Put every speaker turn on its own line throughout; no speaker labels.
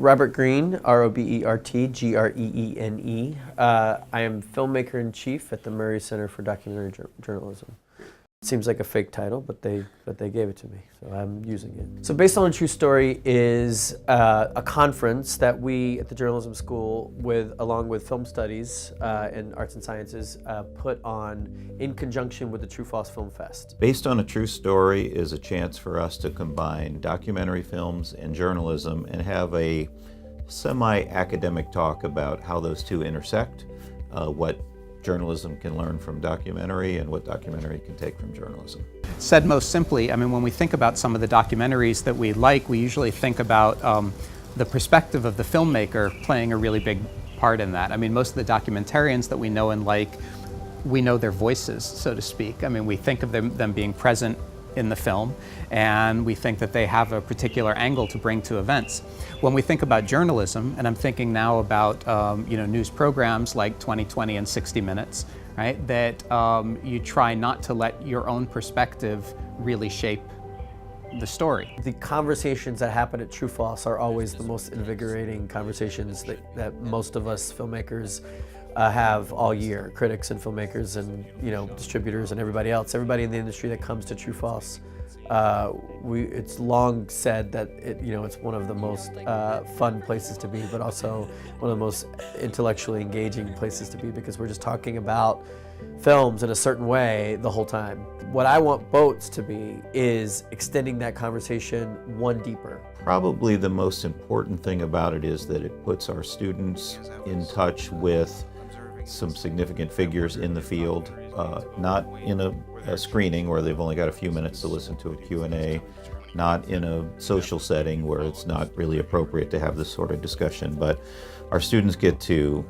Robert Green, Robert Greene. I am filmmaker-in-chief at the Murray Center for Documentary Journalism. It seems like a fake title, but they gave it to me, so I'm using it. So Based on a True Story is a conference that we at the journalism school, along with film studies and arts and sciences, put on in conjunction with the True False Film Fest.
Based on a True Story is a chance for us to combine documentary films and journalism and have a semi-academic talk about how those two intersect, what journalism can learn from documentary and what documentary can take from journalism.
Said most simply, I mean, when we think about some of the documentaries that we like, we usually think about the perspective of the filmmaker playing a really big part in that. I mean, most of the documentarians that we know and like, we know their voices, so to speak. I mean, we think of them being present in the film, and we think that they have a particular angle to bring to events. When we think about journalism, and I'm thinking now about news programs like 2020 and 60 Minutes, right? That you try not to let your own perspective really shape the story.
The conversations that happen at True False are always the most invigorating conversations that most of us filmmakers have all year. Critics and filmmakers and distributors and everybody else, everybody in the industry that comes to True False. It's long said that it's one of the most fun places to be, but also one of the most intellectually engaging places to be, because we're just talking about films in a certain way the whole time. What I want Boats to be is extending that conversation one deeper.
Probably the most important thing about it is that it puts our students in touch with some significant figures in the field, not in a screening where they've only got a few minutes to listen to a Q&A, not in a social setting where it's not really appropriate to have this sort of discussion, but our students get to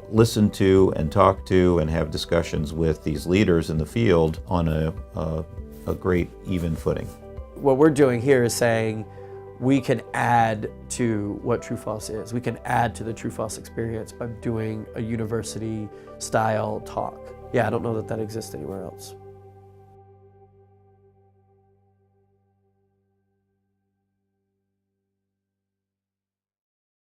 listen to and talk to and have discussions with these leaders in the field on a great even footing.
What we're doing here is saying we can add to what True False is. We can add to the True False experience by doing a university style talk. Yeah, I don't know that exists anywhere else.